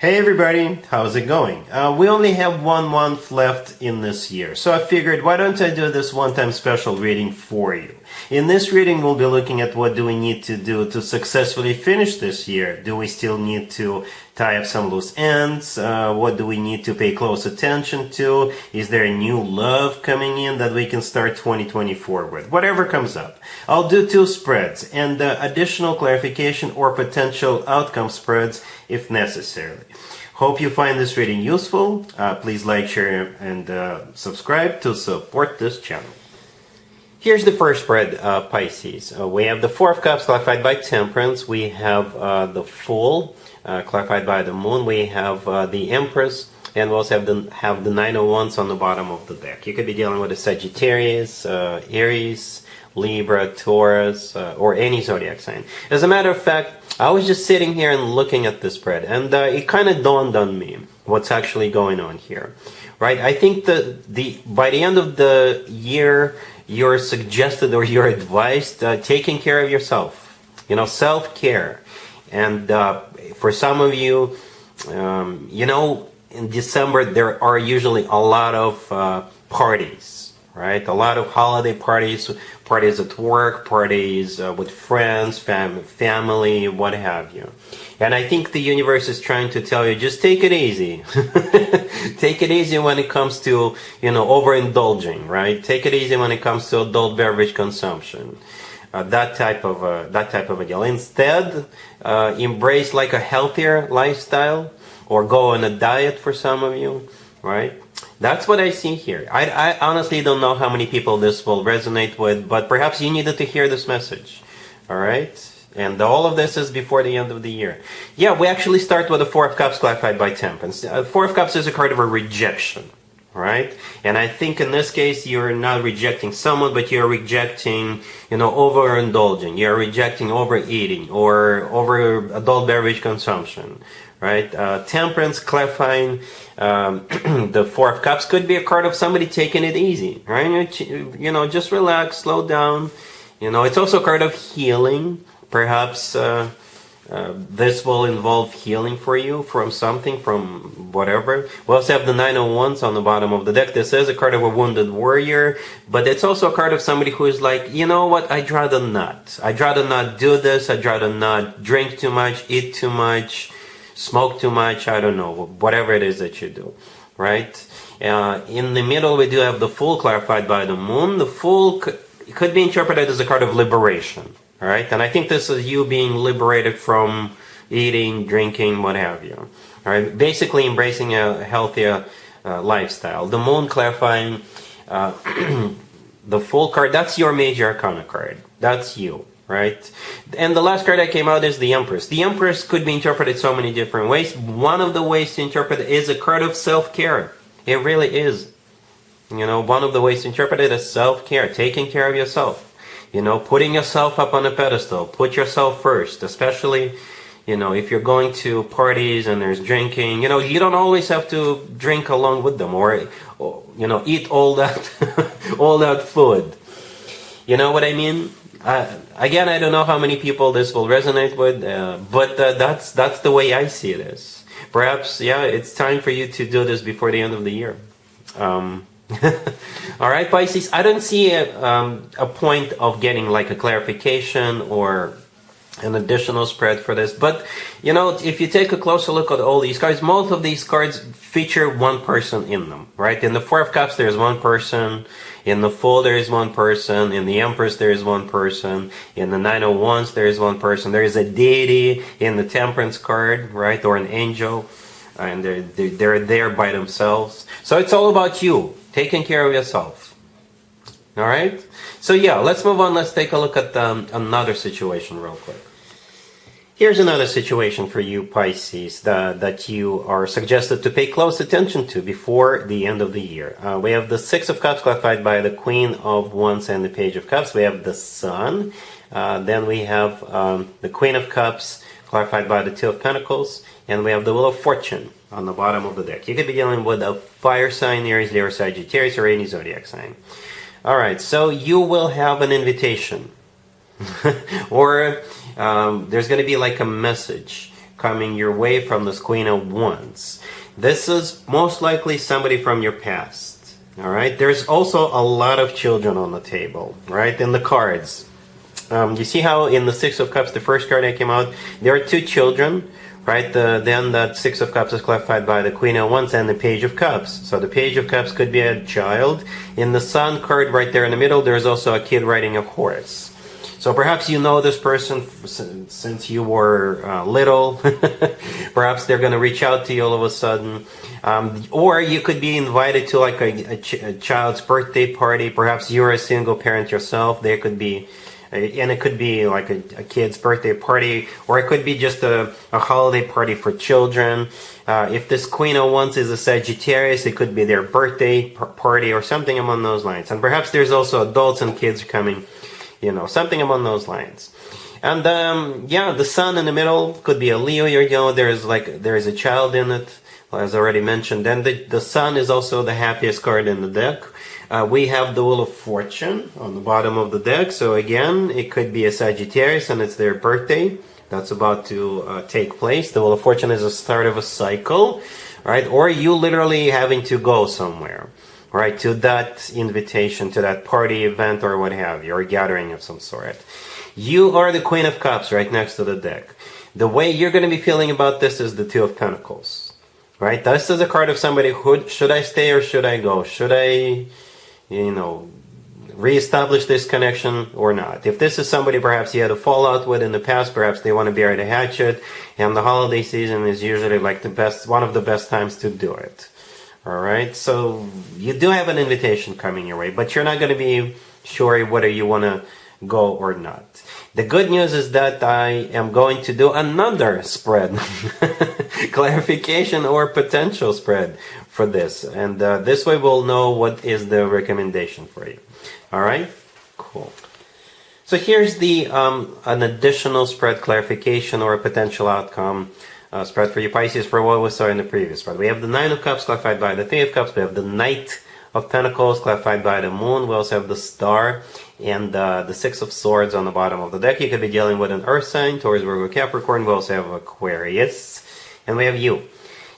Hey everybody, how's it going? We only have 1 month left in this year, so I figured why don't I do this one-time special reading for you. In this reading we'll be looking at what do we need to do to successfully finish this year. Do we still need to tie up some loose ends? What do we need to pay close attention to? Is there a new love coming in that we can start 2024 with? Whatever comes up. I'll do 2 spreads and additional clarification or potential outcome spreads if necessary. Hope you find this reading useful. Please like, share, and subscribe to support this channel. Here's the first spread, Pisces. We have the Four of Cups clarified by Temperance. We have the Fool clarified by the Moon. We have the Empress. And we also have the Nine of Wands on the bottom of the deck. You could be dealing with a Sagittarius, Aries, Libra, Taurus, or any zodiac sign. As a matter of fact, I was just sitting here and looking at this spread, and it kind of dawned on me what's actually going on here, right? I think by the end of the year, you're suggested or you're advised taking care of yourself, self-care. And for some of you, in December, there are usually a lot of parties, right? A lot of holiday parties, parties at work, parties with friends, family, what have you. And I think the universe is trying to tell you, just take it easy. Take it easy when it comes to, overindulging, right? Take it easy when it comes to adult beverage consumption. That type of a deal. Instead, embrace like a healthier lifestyle, or go on a diet for some of you, right? That's what I see here. I honestly don't know how many people this will resonate with, but perhaps you needed to hear this message, all right? And all of this is before the end of the year. Yeah, we actually start with the Four of Cups clarified by Temperance. Four of Cups is a card of a rejection, right? And I think in this case, you're not rejecting someone, but you're rejecting, overindulging. You're rejecting overeating or over adult beverage consumption, right? Temperance clarifying the Four of Cups could be a card of somebody taking it easy, right? Just relax, slow down. It's also a card of healing. Perhaps this will involve healing for you from something, from whatever. We also have the Nine of Wands on the bottom of the deck. This is a card of a wounded warrior, but it's also a card of somebody who is like, you know what, I'd rather not. I'd rather not do this. I'd rather not drink too much, eat too much, smoke too much, I don't know, whatever it is that you do, right? In the middle, we do have the Fool clarified by the Moon. The Fool could be interpreted as a card of liberation, all right? And I think this is you being liberated from eating, drinking, what have you, all right? Basically embracing a healthier lifestyle. The Moon clarifying the Fool card, that's your major arcana card. That's you. Right? And the last card that came out is the Empress. The Empress could be interpreted so many different ways. One of the ways to interpret it is a card of self-care. It really is. One of the ways to interpret it is self-care, taking care of yourself. Putting yourself up on a pedestal. Put yourself first, especially, if you're going to parties and there's drinking. You don't always have to drink along with them or eat all that, all that food. You know what I mean? Again, I don't know how many people this will resonate with, but that's the way I see this. Perhaps, yeah, it's time for you to do this before the end of the year. All right, Pisces, I don't see a point of getting like a clarification or an additional spread for this. But, if you take a closer look at all these cards, most of these cards feature one person in them, right? In the Four of Cups, there's one person. In the Fool, there is one person. In the Empress, there is one person. In the Nine of Wands, there is one person. There is a deity in the Temperance card, right? Or an angel. And they're there by themselves. So it's all about you, taking care of yourself. All right? So yeah, let's move on. Let's take a look at another situation real quick. Here's another situation for you, Pisces, that you are suggested to pay close attention to before the end of the year. We have the Six of Cups clarified by the Queen of Wands and the Page of Cups. We have the Sun. Then we have the Queen of Cups clarified by the Two of Pentacles. And we have the Wheel of Fortune on the bottom of the deck. You could be dealing with a fire sign, Aries, Leo, Sagittarius, or any zodiac sign. All right, so you will have an invitation. Or there's going to be like a message coming your way from this Queen of Wands. This is most likely somebody from your past. All right. There's also a lot of children on the table, right? In the cards. You see how in the Six of Cups, the first card that came out, there are two children, right? Then that Six of Cups is clarified by the Queen of Wands and the Page of Cups. So the Page of Cups could be a child. In the Sun card right there in the middle, there's also a kid riding a horse. So perhaps you know this person since you were little. Perhaps they're going to reach out to you all of a sudden. Or you could be invited to like a child's birthday party. Perhaps you're a single parent yourself. There could be, and it could be like a kid's birthday party, or it could be just a holiday party for children. If this Queen of Wands is a Sagittarius, it could be their birthday party or something along those lines. And perhaps there's also adults and kids coming. You know, something along those lines. And yeah, the Sun in the middle could be a Leo. You know, there's a child in it, as already mentioned. Then the Sun is also the happiest card in the deck. We have the Wheel of Fortune on the bottom of the deck. So again, it could be a Sagittarius and it's their birthday. That's about to take place. The Wheel of Fortune is the start of a cycle, right? Or you literally having to go somewhere. Right, to that invitation, to that party, event, or what have you, or gathering of some sort. You are the Queen of Cups right next to the deck. The way you're going to be feeling about this is the Two of Pentacles. Right, this is a card of somebody who, should I stay or should I go? Should I, you know, reestablish this connection or not? If this is somebody perhaps you had a fallout with in the past, perhaps they want to bury the hatchet, and the holiday season is usually like one of the best times to do it. All right, so you do have an invitation coming your way, but you're not going to be sure whether you want to go or not. The good news is that I am going to do another spread, clarification or potential spread for this. And this way we'll know what is the recommendation for you. All right, cool. So here's the an additional spread clarification or a potential outcome spread for you Pisces for what we saw in the previous spread. We have the Nine of Cups clarified by the Three of Cups. We have the Knight of Pentacles clarified by the Moon. We also have the Star and the Six of Swords on the bottom of the deck. You could be dealing with an Earth sign, Taurus, Virgo, Capricorn. We also have Aquarius. And we have you.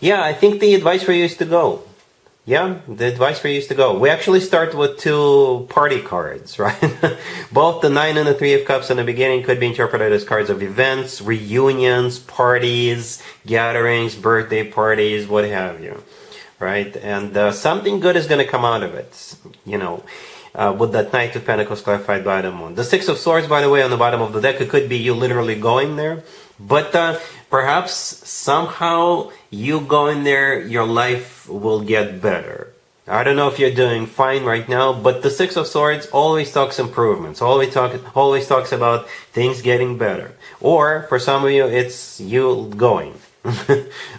Yeah, I think the advice for you is to go. Yeah, the advice for you is to go. We actually start with two party cards, right? Both the Nine and the Three of Cups in the beginning could be interpreted as cards of events, reunions, parties, gatherings, birthday parties, what have you, right? And something good is going to come out of it, you know, with that Knight of Pentacles clarified by the Moon. The Six of Swords, by the way, on the bottom of the deck, it could be you literally going there, but perhaps somehow you going there, your life will get better. I don't know if you're doing fine right now, but the Six of Swords always talks improvements, always talks about things getting better. Or for some of you, it's you going.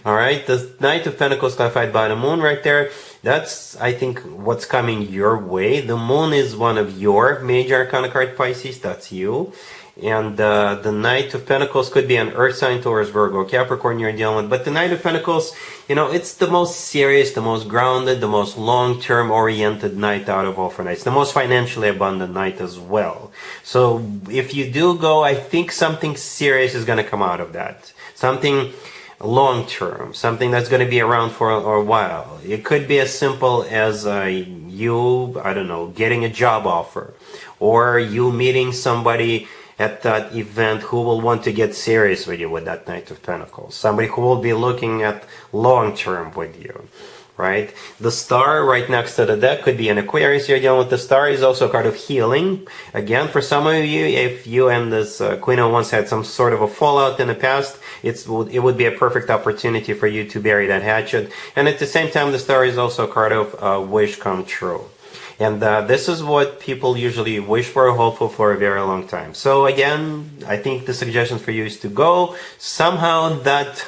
All right, the Knight of Pentacles clarified by the Moon right there. That's, I think, what's coming your way. The Moon is one of your major arcana card, Pisces. That's you. And the Knight of Pentacles could be an Earth sign, Taurus, Virgo, Capricorn you're dealing with. But the Knight of Pentacles, you know, it's the most serious, the most grounded, the most long-term oriented Knight out of all four Knights. The most financially abundant Knight as well. So if you do go, I think something serious is going to come out of that. Something long-term, something that's going to be around for a while. It could be as simple as you, I don't know, getting a job offer. Or you meeting somebody at that event who will want to get serious with you with that Knight of Pentacles. Somebody who will be looking at long-term with you, right? The Star right next to the deck could be an Aquarius you're dealing with. The Star is also a card of healing. Again, for some of you, if you and this Queen of Wands had some sort of a fallout in the past, it would be a perfect opportunity for you to bury that hatchet. And at the same time, the Star is also a card of wish come true. And this is what people usually wish for or hope for a very long time. So again, I think the suggestion for you is to go. Somehow that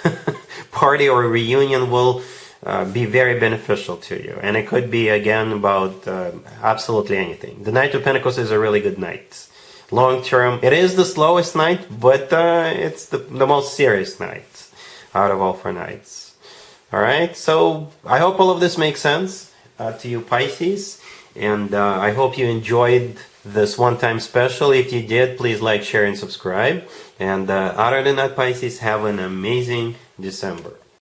party or reunion will be very beneficial to you. And it could be, again, about absolutely anything. The Knight of Pentacles is a really good Knight. Long term, it is the slowest Knight, but it's the most serious Knight out of all four Knights. Alright, so I hope all of this makes sense to you, Pisces. And I hope you enjoyed this one-time special. If you did, please like, share, and subscribe. And other than that, Pisces, have an amazing December.